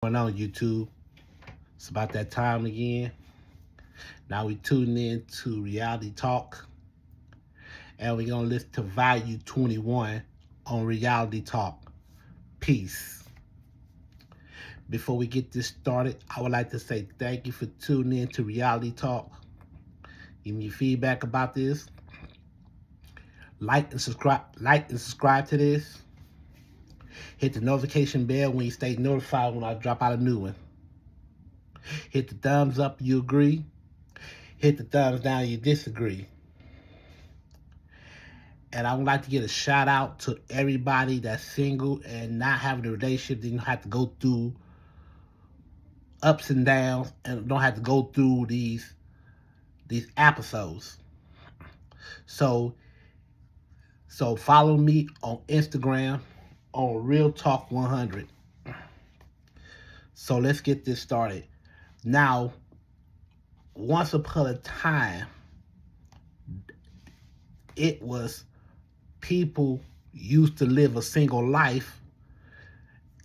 going on, YouTube? It's about that time again. Now we tuning in to Reality Talk, and we're gonna listen to Value 21 on Reality Talk. Peace. Before we get this started, I would like to say thank you for tuning in to Reality Talk. Give me your feedback about this. Like and subscribe to this. Hit the notification bell when you stay notified when I drop out a new one. Hit the thumbs up you agree. Hit the thumbs down you disagree. And I would like to give a shout out to everybody that's single and not having a relationship. They don't have to go through ups and downs and don't have to go through these episodes. So follow me on Instagram on Real Talk 100. So let's get this started. Now, once upon a time, it was people used to live a single life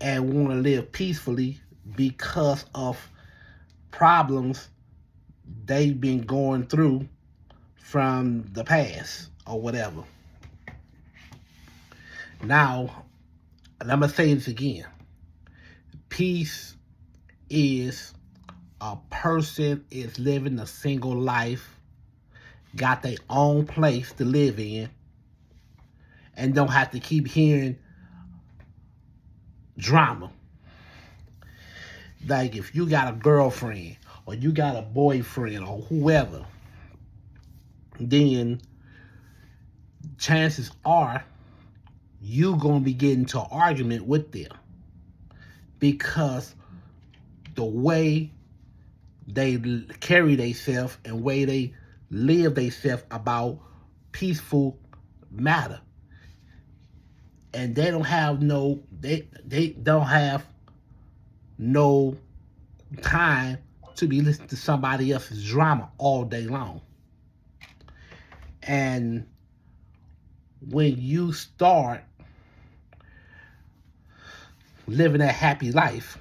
and want to live peacefully because of problems they've been going through from the past or whatever. Now, and I'm going to say this again. Peace is a person is living a single life, got their own place to live in, and don't have to keep hearing drama. Like if you got a girlfriend or you got a boyfriend or whoever, then chances are you gonna be getting into an argument with them because the way they carry themselves and way they live themselves about peaceful matter. And they don't have they don't have no time to be listening to somebody else's drama all day long. And when you start living a happy life,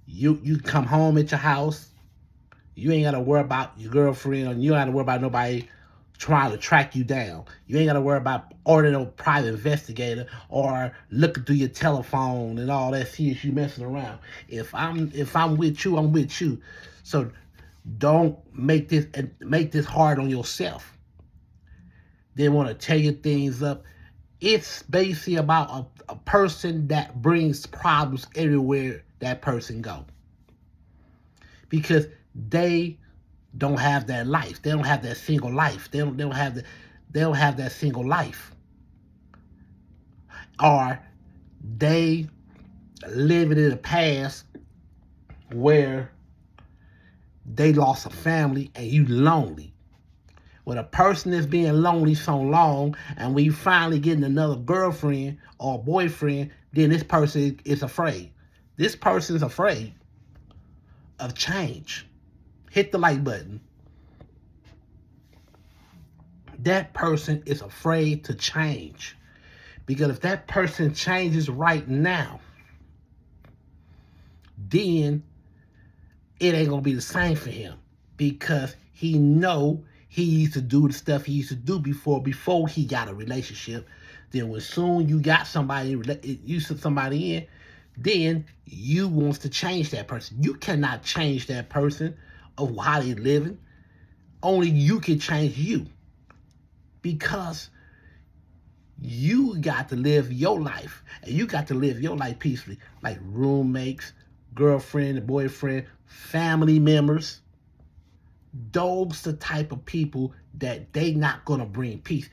you come home at your house, you ain't gotta worry about your girlfriend, or you ain't gotta worry about nobody trying to track you down. You ain't gotta worry about ordering a private investigator or looking through your telephone and all that shit you messing around. If I'm with you, I'm with you. So don't make this hard on yourself. They want to tear your things up. It's basically about a person that brings problems everywhere that person go. Because they don't have that life. They don't have that single life. They don't have that single life. Or they living in the past where they lost a family and you lonely. When a person is being lonely so long and when you finally getting another girlfriend or boyfriend, then this person is afraid. This person is afraid of change. Hit the like button. That person is afraid to change. Because if that person changes right now, then it ain't gonna be the same for him. Because he know he used to do the stuff he used to do before he got a relationship. Then when soon you got somebody in, then you wants to change that person. You cannot change that person of how they living. Only you can change you. Because you got to live your life. And you got to live your life peacefully. Like roommates, girlfriend, boyfriend, family members. Those the type of people that they not gonna bring peace.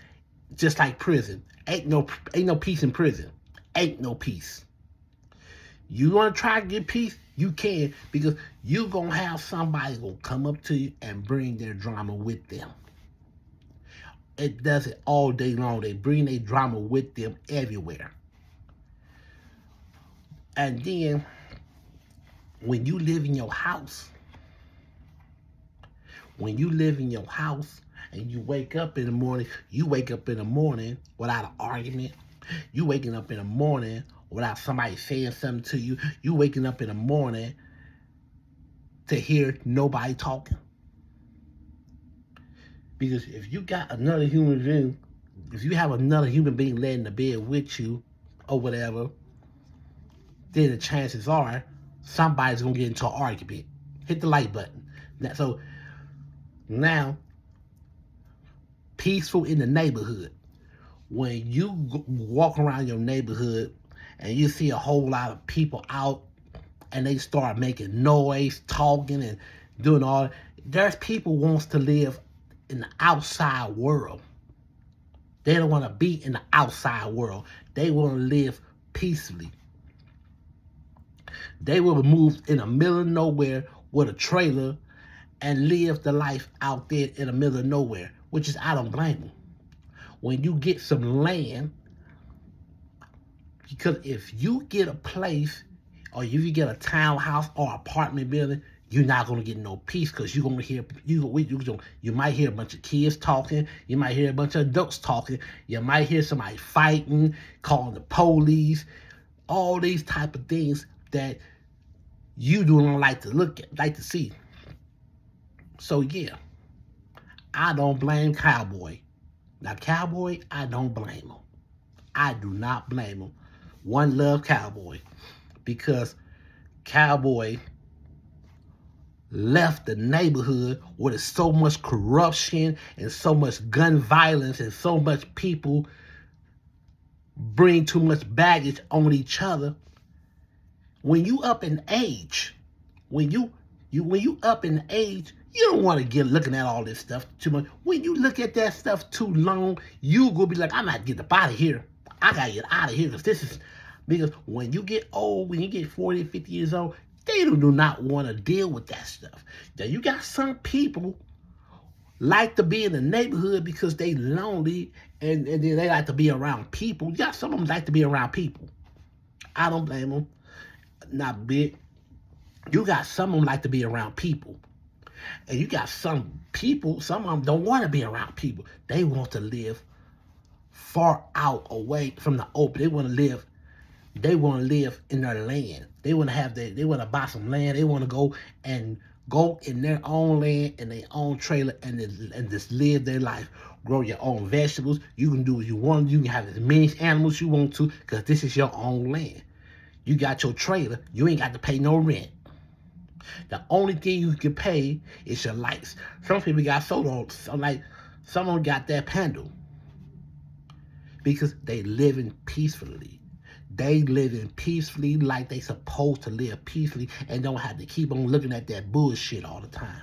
Just like prison. Ain't no peace in prison. Ain't no peace. You wanna try to get peace? You can, because you gonna have somebody gonna come up to you and bring their drama with them. It does it all day long. They bring their drama with them everywhere. And then when you live in your house, and you wake up in the morning, without an argument, You waking up in the morning without somebody saying something to you. You waking up in the morning to hear nobody talking. Because if you got another human being, if you have another human being laying in the bed with you or whatever, then the chances are somebody's gonna get into an argument. Hit the like button. So now, peaceful in the neighborhood. When you walk around your neighborhood and you see a whole lot of people out and they start making noise, talking and doing all that, there's people wants to live in the outside world. They don't want to be in the outside world. They want to live peacefully. They will move in the middle of nowhere with a trailer and live the life out there in the middle of nowhere, which is, I don't blame them. When you get some land, because if you get a place or if you get a townhouse or apartment building, you're not gonna get no peace because you're gonna hear you might hear a bunch of kids talking, you might hear a bunch of adults talking, you might hear somebody fighting, calling the police, all these type of things that you don't like to look at, like to see. So yeah, I don't blame Cowboy. Now Cowboy, I don't blame him. I do not blame him. One love Cowboy, because Cowboy left the neighborhood where there's so much corruption and so much gun violence and so much people bring too much baggage on each other. When you up in age, when you up in age, you don't want to get looking at all this stuff too much. When you look at that stuff too long, you gonna be like, I'm not getting up out of here. I gotta get out of here because when you get old, when you get 40, 50 years old, they do not want to deal with that stuff. Now you got some people like to be in the neighborhood because they lonely and then they like to be around people. You got some of them like to be around people. I don't blame them. Not big. You got some of them like to be around people. And you got some people, some of them don't want to be around people. They want to live far out away from the open. They want to live in their land. They want to buy some land. They want to go in their own land, in their own trailer, and just live their life. Grow your own vegetables. You can do what you want. You can have as many animals you want to, because this is your own land. You got your trailer. You ain't got to pay no rent. The only thing you can pay is your lights. Some people got solar, some of them got that panel, because they living peacefully. They living peacefully like they supposed to live peacefully and don't have to keep on looking at that bullshit all the time.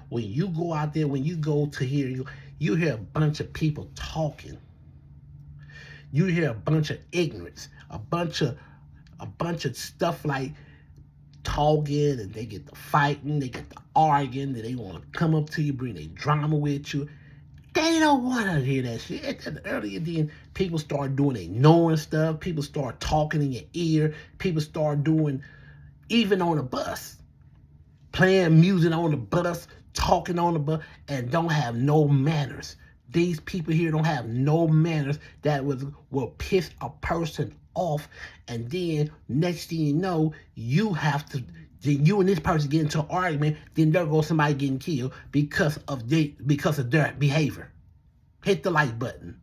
When you go out there, when you go to hear, you hear a bunch of people talking. You hear a bunch of ignorance, a bunch of stuff like talking, and they get to fighting, they get to arguing, and they want to come up to you, bring their drama with you. They don't want to hear that shit. And earlier then, people start doing ignoring stuff. People start talking in your ear. People start doing, even on the bus, playing music on the bus, talking on the bus, and don't have no manners. These people here don't have no manners that will piss a person off. And then next thing you know, you and this person get into an argument, then there goes somebody getting killed because of their behavior. Hit the like button.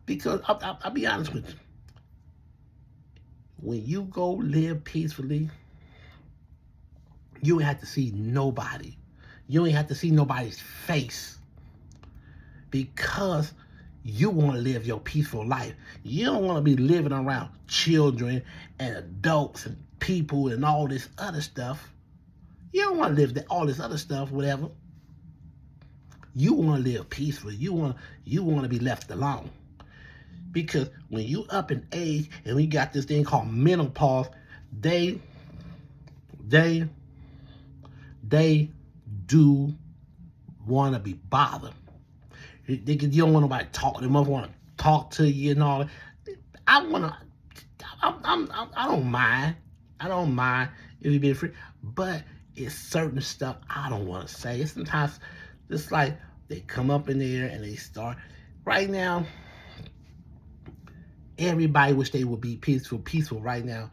Because I'll be honest with you. When you go live peacefully, you ain't have to see nobody. You ain't have to see nobody's face, because you want to live your peaceful life. You don't want to be living around children and adults and people and all this other stuff. You don't want to live all this other stuff, whatever. You want to live peacefully. You want to be left alone. Because when you up in age and we got this thing called menopause, they do want to be bothered. You don't want nobody talking. They must want to talk to you and all that. I don't mind. I don't mind if you be free, but it's certain stuff I don't want to say. Sometimes it's like they come up in there and they start. Right now, Everybody wish they would be peaceful right now.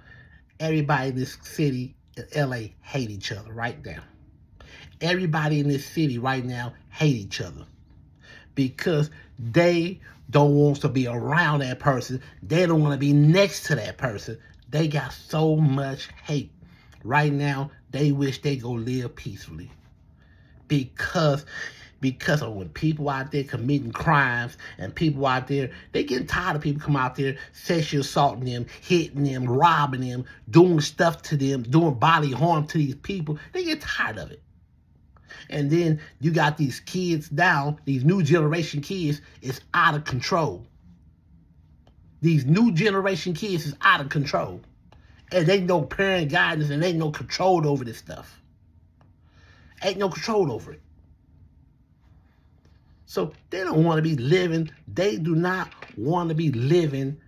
Everybody in this city, LA, hate each other right now. Everybody in this city right now hate each other because they don't want to be around that person. They don't want to be next to that person. They got so much hate. Right now, they wish they go live peacefully. Because of when people out there committing crimes and people out there, they getting tired of people come out there sexually assaulting them, hitting them, robbing them, doing stuff to them, doing bodily harm to these people. They get tired of it. And then you got these kids now, these new generation kids is out of control. These new generation kids is out of control. And ain't no parent guidance and ain't no control over this stuff. Ain't no control over it. So they don't want to be living, they do not want to be living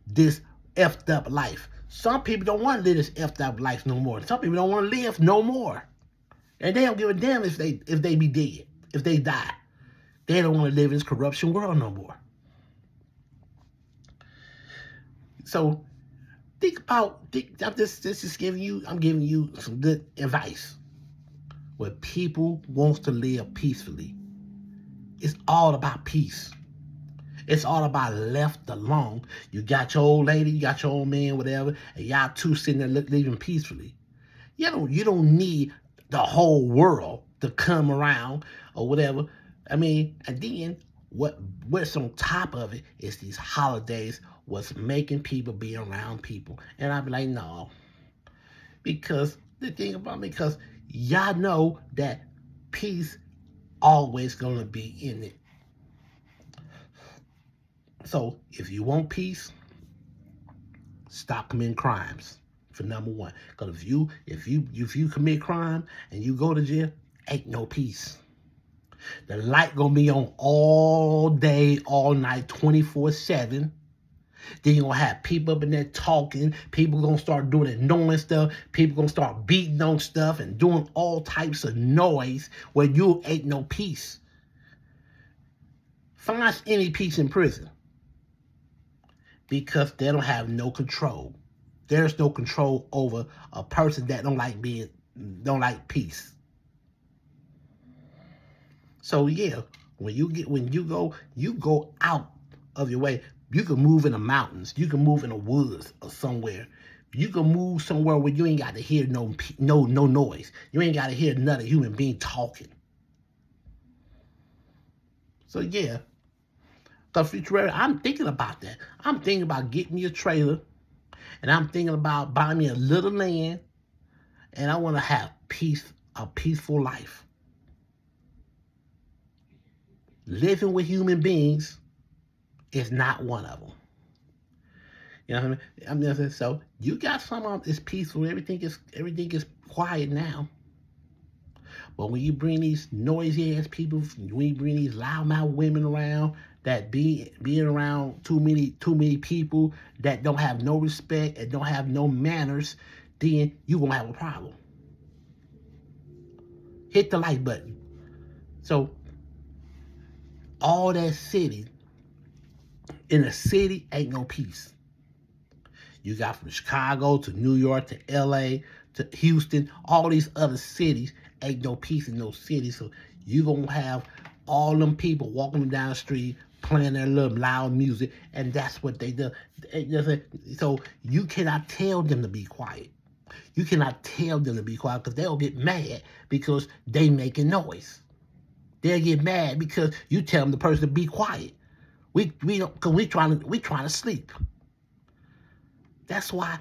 this effed up life. Some people don't want to live this effed up life no more. Some people don't want to live no more. And they don't give a damn if they be dead, if they die. They don't want to live in this corruption world no more. So I'm giving you some good advice. When people wants to live peacefully, it's all about peace. It's all about left alone. You got your old lady, you got your old man, whatever, and y'all two sitting there living peacefully. You don't need the whole world to come around or whatever. I mean, and then what's on top of it is these holidays was making people be around people. And I'd be like, no. Because the thing about me, because y'all know that peace always gonna be in it. So if you want peace, stop committing crimes. For number one, because if you commit crime and you go to jail, ain't no peace. The light gonna be on all day, all night, 24/7. Then you're gonna have people up in there talking. People gonna start doing annoying stuff. People gonna start beating on stuff and doing all types of noise where you ain't no peace. Find any peace in prison because they don't have no control. There's no control over a person that don't like peace. So yeah, when you go out of your way. You can move in the mountains. You can move in the woods or somewhere. You can move somewhere where you ain't got to hear no noise. You ain't got to hear another human being talking. So yeah, I'm thinking about that. I'm thinking about getting me a trailer. And I'm thinking about buying me a little land, and I want to have a peaceful life. Living with human beings is not one of them. You know what I mean? So you got some of it's peaceful. Everything is quiet now. But when you bring these noisy ass people, when you bring these loudmouth women around that being around too many people that don't have no respect and don't have no manners, then you gonna have a problem. Hit the like button. So all that city, in a city ain't no peace. You got from Chicago to New York to LA to Houston, all these other cities, ain't no peace in those cities. So you gonna have all them people walking down the street playing their little loud music, and that's what they do. So you cannot tell them to be quiet. You cannot tell them to be quiet because they'll get mad because they making noise. They'll get mad because you tell them the person to be quiet. We don't, because we trying to sleep. That's why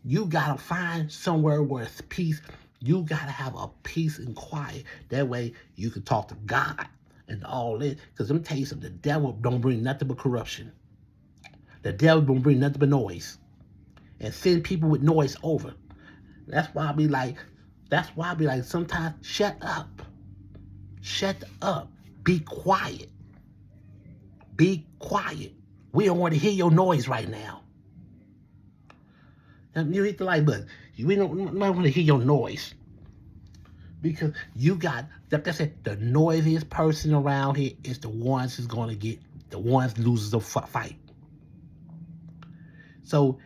you gotta find somewhere where it's peace. You gotta have a peace and quiet. That way you can talk to God and all this. Because let me tell you something, the devil don't bring nothing but corruption. The devil don't bring nothing but noise. And send people with noise over. That's why I be like, sometimes shut up. Shut up. Be quiet. Be quiet. We don't want to hear your noise right now. You hit the like button. We don't want to hear your noise. Because you got, like I said, the noisiest person around here is the ones who's going to get, the ones losers of fight. So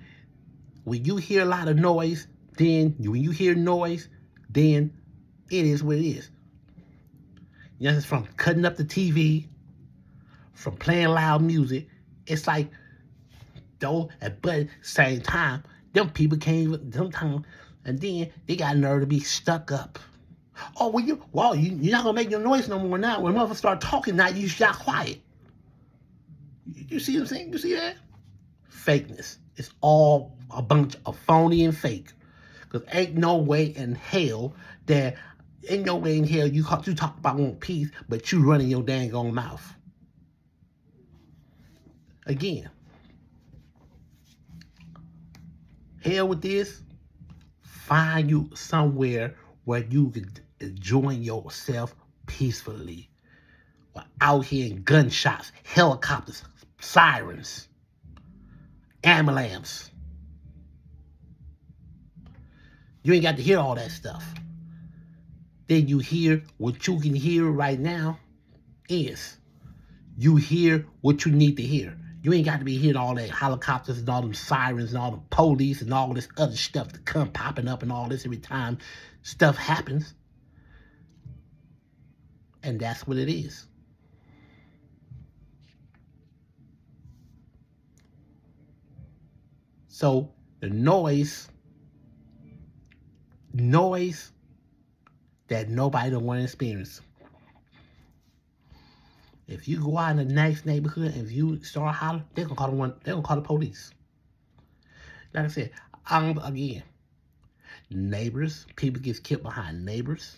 when you hear a lot of noise, when you hear noise, then it is what it is. You know, it's from cutting up the TV, from playing loud music. It's like, though, but same time, them people can't even, sometimes, and then they got nerve to be stuck up. Oh, you're not gonna make no noise no more now. When motherfuckers start talking, now you shot quiet. You see what I'm saying? You see that? Fakeness. It's all a bunch of phony and fake. Because ain't no way in hell you talk about want peace, but you running your dang own mouth. Again, hell with this. Find you somewhere where you can enjoy yourself peacefully. Or out here in gunshots, helicopters, sirens, ambulance. You ain't got to hear all that stuff. Then you hear what you can hear right now is you hear what you need to hear. You ain't got to be hearing all that helicopters and all them sirens and all the police and all this other stuff that come popping up and all this every time stuff happens. And that's what it is. So the noise that nobody don't want to experience. If you go out in the next neighborhood and if you start hollering, they're gonna call the police. Like I said, again, neighbors, people get killed behind neighbors,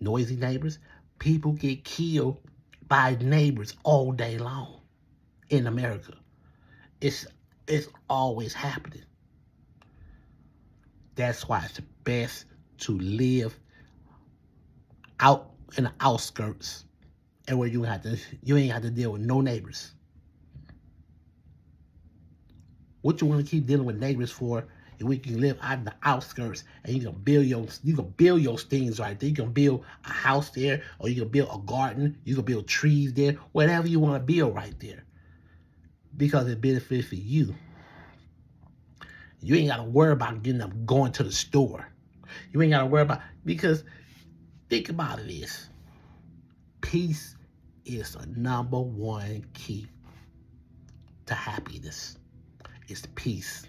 noisy neighbors. People get killed by neighbors all day long in America. It's always happening. That's why it's best to live out in the outskirts and where you ain't have to deal with no neighbors. What you want to keep dealing with neighbors for? If we can live out in the outskirts and you can build your things right there. You can build a house there, or you can build a garden. You can build trees there, whatever you want to build right there, because it benefits for you. You ain't got to worry about going to the store. You ain't got to worry about, because think about it is, peace is the number one key to happiness. It's peace.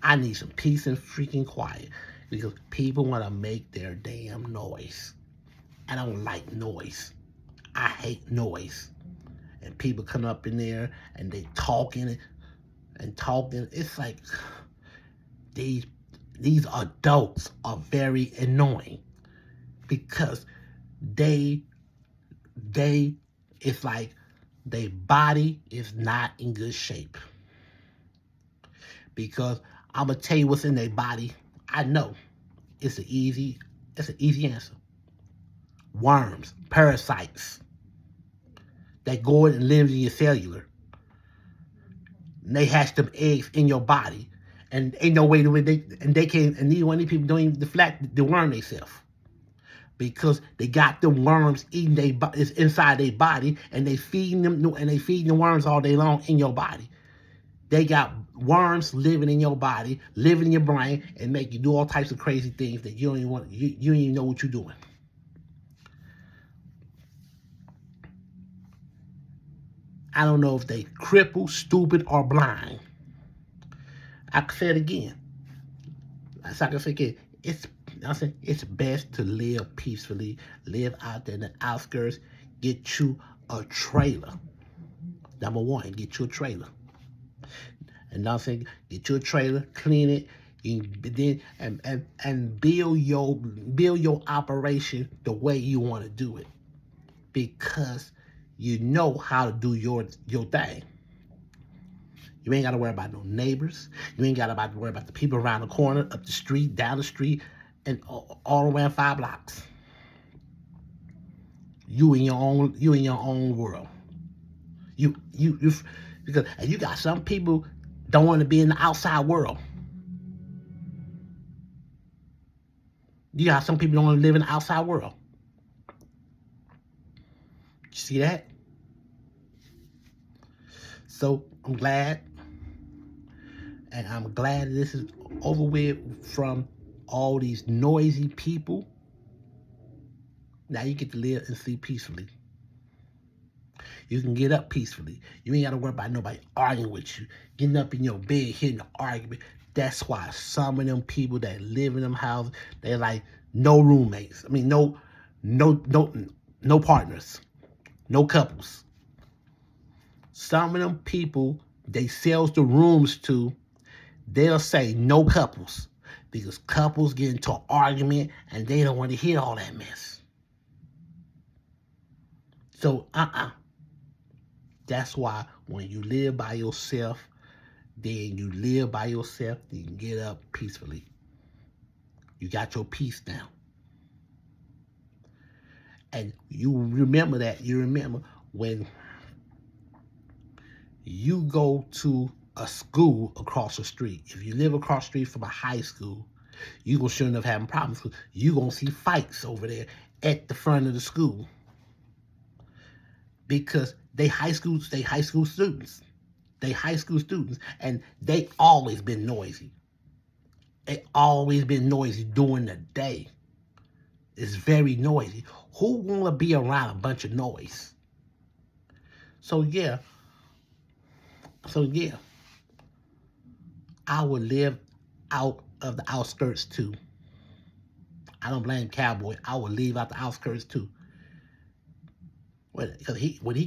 I need some peace and freaking quiet because people want to make their damn noise. I don't like noise. I hate noise. And people come up in there and they talking. It's like these adults are very annoying because it's like their body is not in good shape. Because I'm gonna tell you what's in their body. I know it's an easy answer. Worms, parasites that go in and live in your cellular. And they hatch them eggs in your body, and ain't no way neither one of these people don't even deflect the worm themselves. Because they got them worms eating it's inside their body, and they feeding the worms all day long in your body. They got worms living in your body, living in your brain, and make you do all types of crazy things that you don't even know what you're doing. I don't know if they crippled, stupid, or blind. I can say it again. It's best to live peacefully, live out there in the outskirts, get you a trailer. Number one, get you a trailer. And I'm saying, get you a trailer, clean it, and build your operation the way you want to do it, because you know how to do your thing. You ain't got to worry about no neighbors. You ain't got to worry about the people around the corner, up the street, down the street, and all around 5 blocks. You in your own world. Because you got some people don't want to be in the outside world. You got some people don't want to live in the outside world. You see that? So I'm glad. And I'm glad this is over with from all these noisy people. Now you get to live and sleep peacefully. You can get up peacefully. You ain't got to worry about nobody arguing with you. Getting up in your bed, hitting an argument. That's why some of them people that live in them houses, they're like no roommates. I mean, no partners, no couples. Some of them people they sells the rooms to, they'll say no couples because couples get into an argument and they don't want to hear all that mess. So, That's why when you live by yourself, then you live by yourself, then you can get up peacefully. You got your peace now. And you remember that. You remember when you go to a school across the street. If you live across the street from a high school, you're going to sure enough having problems because you're going to see fights over there at the front of the school. Because they high school students. They high school students, and they always been noisy. They always been noisy during the day. It's very noisy. Who want to be around a bunch of noise? So yeah, I would live out of the outskirts too. I don't blame Cowboy. I would leave out the outskirts too. Because when he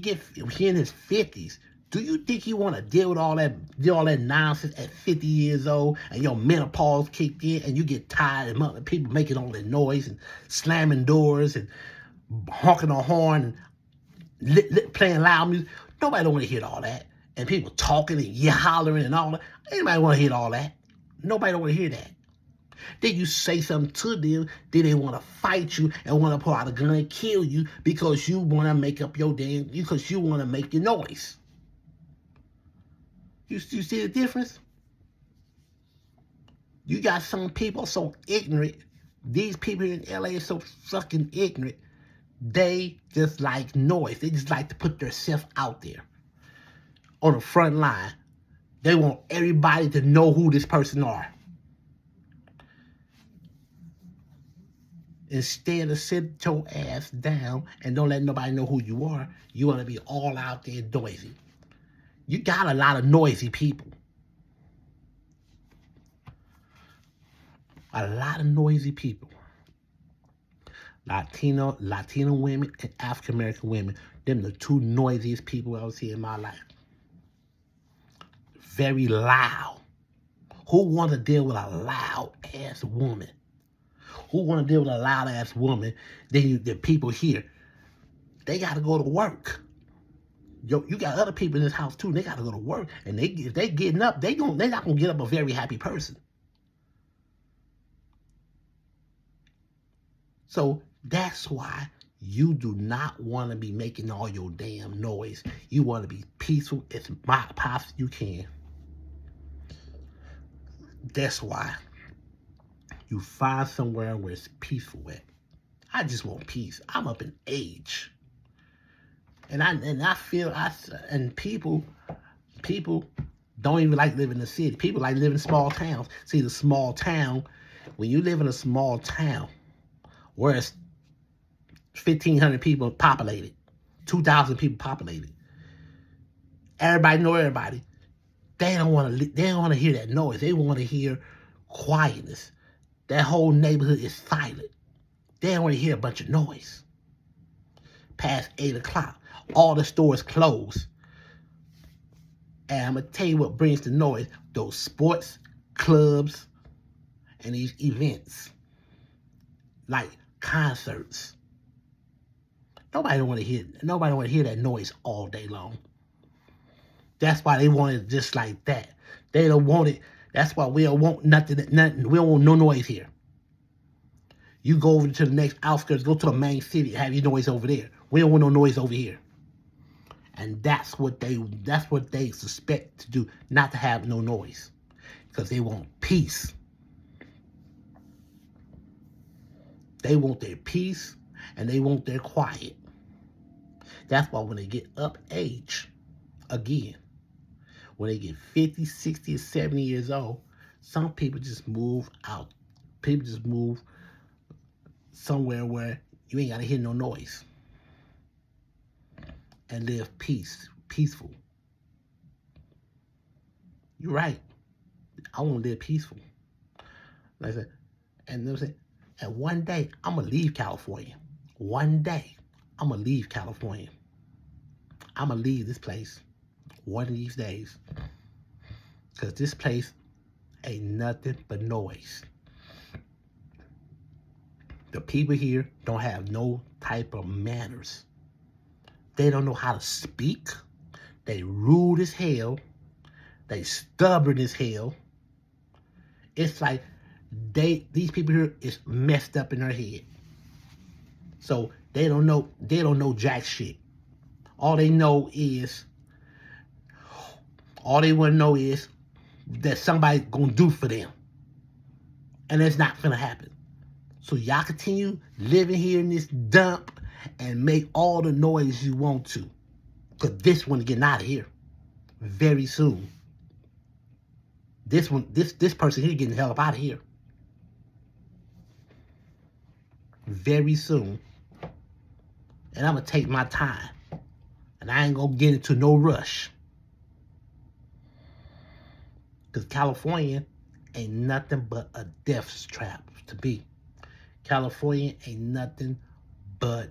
in his 50s, do you think you want to deal with all that nonsense at 50 years old and your menopause kicked in and you get tired and people making all that noise and slamming doors and honking a horn and playing loud music? Nobody don't want to hear all that. And people talking and hollering and all that. Anybody want to hear all that? Nobody don't want to hear that. Then you say something to them, then they want to fight you and want to pull out a gun and kill you because you want to make up because you want to make your noise. You see the difference? You got some people so ignorant. These people in LA are so fucking ignorant. They just like noise. They just like to put themselves out there on the front line. They want everybody to know who this person are. Instead of sit your ass down and don't let nobody know who you are, you want to be all out there noisy. You got a lot of noisy people. A lot of noisy people. Latino women and African American women. Them the two noisiest people I was here in my life. Very loud. Who want to deal with a loud ass woman? Who want to deal with a loud ass woman? The people here, they got to go to work. You got other people in this house too. They got to go to work, and if they getting up, they're not gonna get up a very happy person. So that's why you do not want to be making all your damn noise. You want to be peaceful as possible you can. That's why you find somewhere where it's peaceful at. I just want peace. I'm up in age. And I feel people don't even like living in the city. People like living in small towns. See, the small town, when you live in a small town where it's 1,500 people populated, 2,000 people populated, everybody know everybody. They don't want to hear that noise. They want to hear quietness. That whole neighborhood is silent. They don't want to hear a bunch of noise. Past 8 o'clock, all the stores close. And I'm going to tell you what brings the noise. Those sports clubs and these events. Like concerts. Nobody want to hear that noise all day long. That's why they want it just like that. They don't want it. That's why we don't want nothing. We don't want no noise here. You go over to the next outskirts, go to the main city, have your noise over there. We don't want no noise over here. And that's what they suspect to do, not to have no noise. Because they want peace. They want their peace and they want their quiet. That's why when they get up age, again, When they get 50, 60, or 70 years old, some people just move out. People just move somewhere where you ain't got to hear no noise and live peaceful. You're right. I want to live peaceful. Like I said, and I'm saying, and one day I'm gonna leave California. One day I'm gonna leave California. I'm gonna leave this place one of these days, because this place ain't nothing but noise. The people here don't have no type of manners. They don't know how to speak. They rude as hell. They stubborn as hell. It's like these people here is messed up in their head. So they don't know jack shit. All they want to know is that somebody's gonna do for them. And it's not gonna happen. So y'all continue living here in this dump and make all the noise you want to. Because this one getting out of here very soon. This person here getting the hell up out of here very soon. And I'm gonna take my time. And I ain't gonna get into no rush. Because California ain't nothing but a death trap to be. California ain't nothing but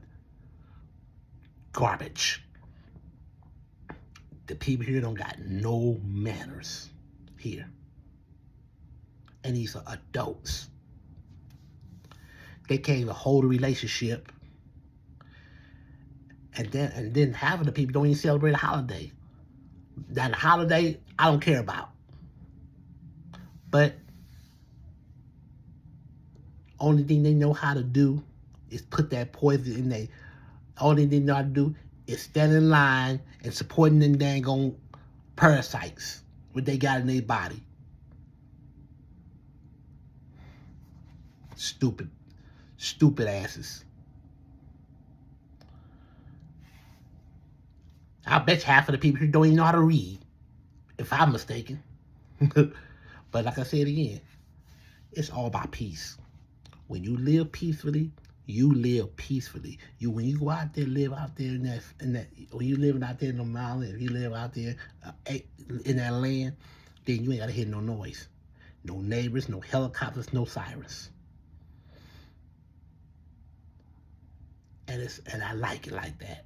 garbage. The people here don't got no manners here. And these are adults. They can't even hold a relationship. And then half of the people don't even celebrate a holiday. That holiday, I don't care about. But only thing they know how to do is put that poison in they. Only thing they know how to do is stand in line and supporting them dang on parasites, what they got in their body. Stupid asses. I bet you half of the people here don't even know how to read, if I'm mistaken. But like I said again, it's all about peace. When you live peacefully, you live peacefully. When you go out there, live out there in that when you living out there in the mountain, if you live out there in that land, then you ain't gotta hear no noise, no neighbors, no helicopters, no sirens. And I like it like that.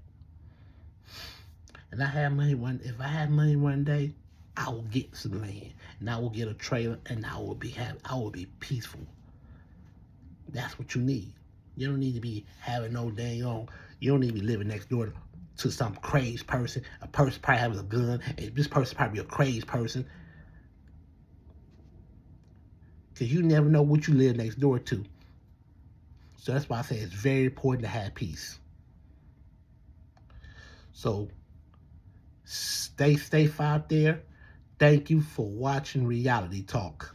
And if I had money one day, I will get some land and I will get a trailer and I will be peaceful. That's what you need. You don't need to be having no dang on. You don't need to be living next door to some crazy person. A person probably having a gun. And this person probably a crazy person. Because you never know what you live next door to. So that's why I say it's very important to have peace. So stay safe out there. Thank you for watching Reality Talk.